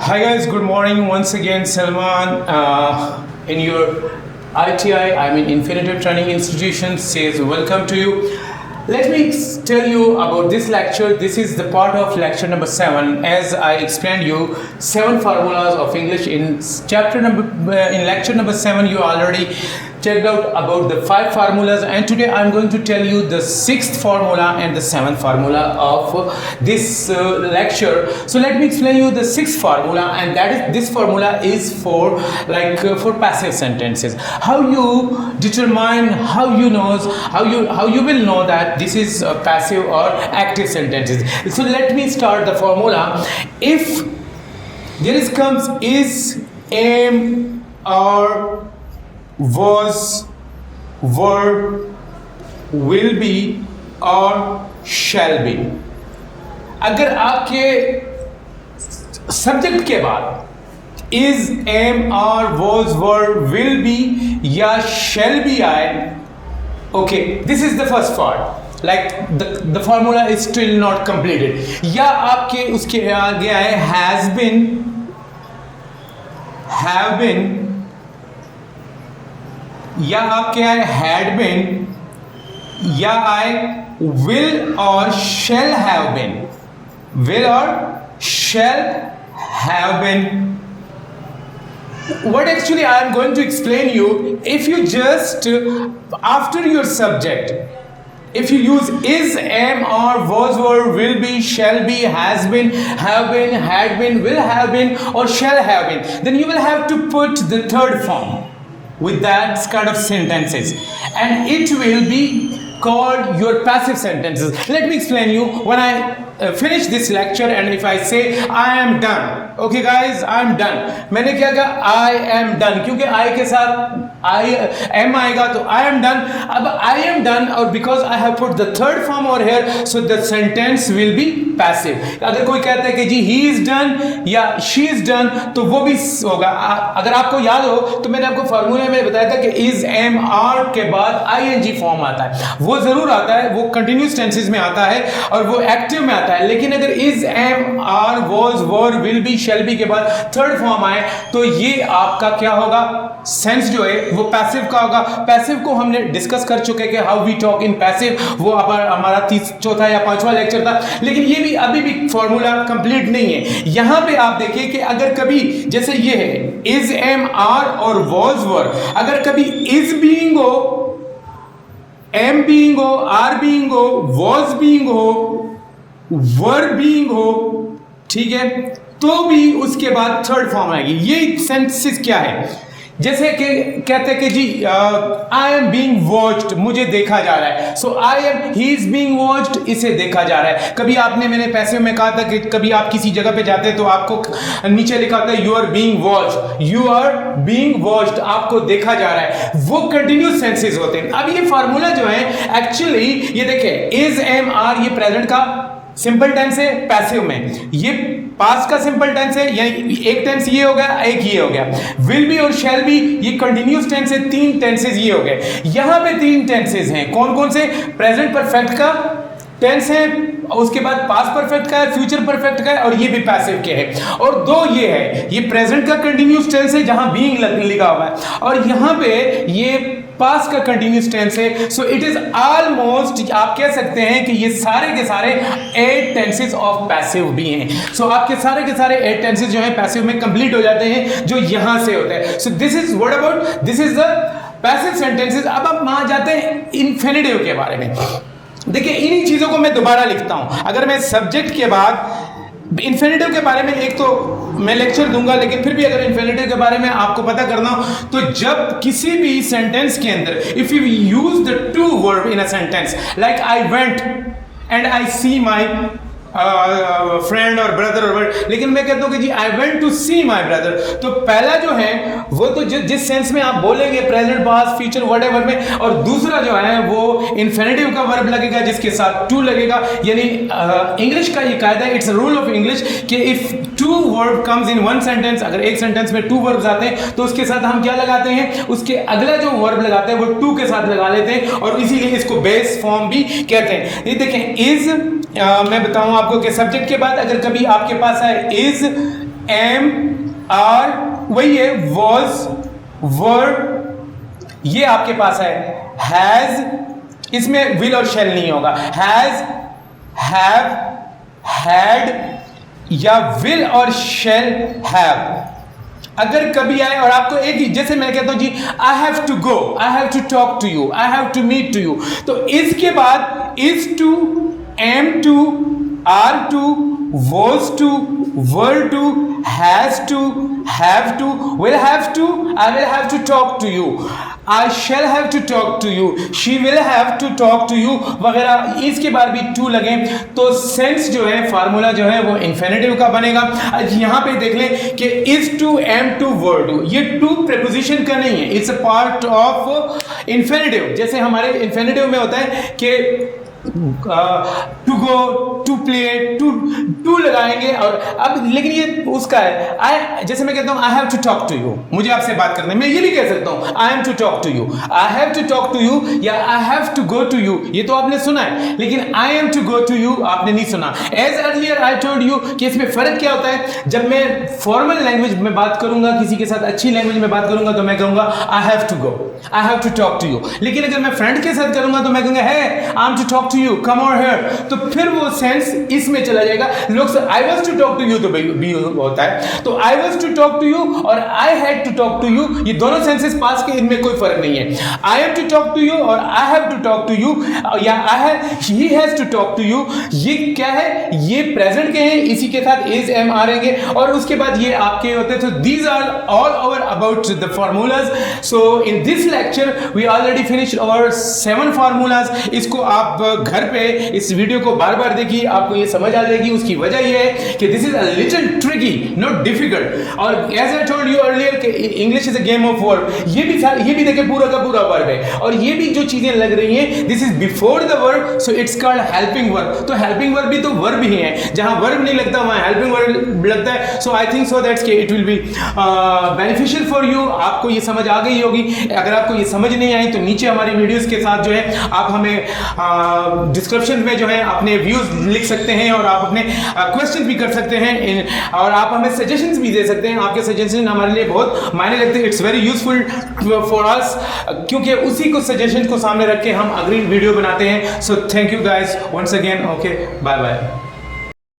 Hi guys, good morning once again. Salman in your ITI, Infinitive Training Institution, says welcome to you. Let me tell you about this lecture. This is the part of lecture number 7. As I explained you 7 formulas of English in lecture number 7. You already checked out about the 5 formulas, and today I'm going to tell you the 6th formula and the 7th formula of this lecture. So let me explain you the 6th formula, and that is this formula is for passive sentences. How you determine, how you will know that this is passive or active sentences. So let me start the formula. If there comes is, am, are, was, were, will be और shall be, अगर आपके subject के बाद is, am, are, was, were, will be या shall be आए, okay, this is the first part. Like the formula is still not completed. या आपके उसके आगे आए has been, have been, या आपके आए had been, या आए will और shall have been, will or shall have been. What actually I am going to explain you, if you just after your subject, if you use is, am, are, was, were, will be, shall be, has been, have been, had been, will have been or shall have been, then you will have to put the third form with that kind of sentences, and it will be called your passive sentences. Let me explain you. When I finish this lecture and if I say I am done, okay guys, I am done, मैंने क्या कहा I am done, क्योंकि I के साथ I am आएगा तो I am done. अब I am done और because I have put the third form over here, so the sentence will be passive. अगर कोई कहता है कि जी he is done या she is done, तो वो भी होगा. अगर आपको याद हो तो मैंने आपको फार्मूले में बताया था कि is, am, are के बाद ing फॉर्म आता है. वो जरूर आता है, वो कंटिन्यूस टेंसेस में आता है और वो एक्टिव में आता है. लेकिन अगर is, am, are, was, were, will be, shall be के बाद थर्ड फॉर्म आए तो ये आपका क्या होगा, सेंस जो है वो पैसिव का होगा. पैसिव को हमने डिस्कस कर चुके हैं कि how we talk in passive, वो हमारा चौथा या 5वां लेक्चर था. लेकिन ये भी अभी भी फॉर्मूला कंप्लीट नहीं है. यहां पे आप देखिए कि अगर कभी जैसे ये है is, am, are और was, were, अगर कभी is बीइंग हो, am बीइंग हो, are बीइंग हो, was बीइंग हो, were बीइंग हो, ठीक है, तो भी उसके बाद थर्ड फॉर्म आएगी. ये सेंटेंस क्या है, जैसे कि कहते हैं कि जी आई एम बीइंग वॉच्ड, मुझे देखा जा रहा है. So I am, he is being watched, इसे देखा जा रहा है. कभी मैंने पैसे में कहा था कि कभी आप किसी जगह पे जाते हैं तो आपको नीचे लिखा होता है you are being watched, you are being watched, आपको देखा जा रहा है. वो कंटिन्यूस सेंसेस होते हैं. अब ये फार्मूला जो है एक्चुअली ये देखें, इज, एम, आर ये प्रेजेंट का सिंपल टेंस है पैसिव में, ये पास्ट का सिंपल टेंस है, यानी एक टेंस ये हो गया, एक ये हो गया. विल बी और शैल बी ये कंटिन्यूस टेंस है, 3 टेंसेस ये हो गए. यहां पे 3 टेंसेस हैं. कौन कौन से, प्रेजेंट परफेक्ट का टेंस है, उसके बाद पास्ट परफेक्ट का है, फ्यूचर परफेक्ट का है और ये भी पैसिव के है. और 2 ये है, ये प्रेजेंट का कंटिन्यूस टेंस है जहां बीइंग लिखा हुआ है, और यहां पे ये पास्ट का कंटिन्यूस टेंस है. सो इट इज ऑलमोस्ट, आप कह सकते हैं कि ये सारे के सारे 8 टेंसेस ऑफ पैसिव भी हैं. सो आपके सारे के सारे 8 टेंसेस जो हैं पैसिव में कंप्लीट हो जाते हैं, जो यहां से होते हैं. So this is what about, this is the passive sentences. अब आप वहां जाते हैं इन्फिनिटिव के बारे में. देखिए इन्हीं चीजों को मैं दोबारा लिखता हूं. अगर मैं सब्जेक्ट के बाद इन्फिनिटिव के बारे में एक तो मैं लेक्चर दूंगा, लेकिन फिर भी अगर इन्फिनिटिव के बारे में आपको पता करना हो तो जब किसी भी सेंटेंस के अंदर if you use the two verb in a sentence, like I went and I see my friend और ब्रदर और, लेकिन मैं कहता हूं कि जी I went to see my brother, तो पहला जो है वो तो जिस सेंस में आप बोलेंगे प्रेजेंट पास्ट फ्यूचर व्हाटएवर में, और दूसरा जो है वो इन्फिनिटिव का वर्ब लगेगा जिसके साथ टू लगेगा. यानी इंग्लिश का ये कायदा है, it's a rule of English कि if two verb comes in one sentence, अगर एक सेंटेंस में 2 वर्ब्स आते हैं तो उसके साथ हम क्या लगाते हैं, उसके अगला जो वर्ब लगाते हैं वो टू के साथ लगा लेते हैं, और इसीलिए इसको बेस फॉर्म भी कहते हैं. ये देखें इज, मैं बताऊं आपको कि सब्जेक्ट के बाद अगर कभी आपके पास है इज एम आर वही है, वॉज, वर, ये आपके पास है। हैज, इसमें विल और शेल नहीं होगा। हैज, हैव, हैड या विल और शेल हैव अगर कभी आए और आपको एक ही, जैसे मैं कहता हूं जी I have to go, I have to talk to you, I have to meet to you, तो इसके बाद is to, am to, are to, was to, were to, has to, have to, will have to, I will have to talk to you, I shall have to talk to you, she will have to talk to you वगैरह। इसके बाद भी to लगे तो sense जो है, formula जो है वो इन्फिनेटिव का बनेगा। यहाँ पे देख लें कि is to, am to, were to, ये टू प्रीपोजिशन का नहीं है, it's a part of infinitive. जैसे हमारे इन्फिनेटिव में होता है कि to go, to play, to लगाएंगे और अब, लेकिन ये उसका है। आई, जैसे मैं कहता हूं I have to talk to you, मुझे आपसे बात करनी है, मैं ये नहीं कह सकता हूं I am to talk to you, I have to talk to you या I have to go to you, ये तो आपने सुना है, लेकिन I am to go to you आपने नहीं सुना। As earlier I told you कि इसमें फर्क क्या होता है। जब मैं फॉर्मल लैंग्वेज में बात करूंगा, किसी के साथ अच्छी लैंग्वेज में बात करूंगा तो मैं कहूंगा I have to go, I have to talk to you, लेकिन अगर मैं फ्रेंड के साथ करूंगा तो मैं कहूंगा है I am to talk to you, come over here, तो फिर वो सेंस इसमें चला जाएगा। लोग से I was to talk to you तो भी होता है, तो I was to talk to you और I had to talk to you, ये दोनों सेंसेस पास के, इनमें कोई फर्क नहीं है। I have to talk to you और I have to talk to you या I have, he has to talk to you, ये क्या है, ये प्रेजेंट के हैं, इसी के साथ इज, एम आएंगे और उसके बाद ये आपके होते हैं। तो these are all over about the formulas. So in this lecture we already finished our 7 formulas. इसको आप घर पे इस वीडियो को बार बार देखिए, आपको ये समझ आ जाएगी। उसकी वजह ये है कि this is a little tricky, not difficult. और as I told you earlier कि English is a game of verb, ये भी देखिए पूरा का पूरा वर्ब है और ये भी जो चीजें लग रही हैं this is before the verb, so it's called helping verb. तो हेल्पिंग वर्ब भी तो वर्ब ही है, जहां वर्ब नहीं लगता वहां हेल्पिंग वर्ब लगता है। So I think so that's कि it will be beneficial for you. आपको ये समझ आ गई होगी। अगर आपको ये समझ नहीं आई तो नीचे हमारी वीडियोस के साथ जो है आप हमें डिस्क्रिप्शन में जो है अपने व्यूज लिख सकते हैं और आप अपने क्वेश्चन भी कर सकते हैं और आप हमें सजेशंस भी दे सकते हैं। आपके सजेशन हमारे लिए बहुत मायने रखते हैं। It's very useful for us, क्योंकि उसी को सजेशन को सामने रख के हम अगली वीडियो बनाते हैं। So thank you guys once again. Okay, bye bye.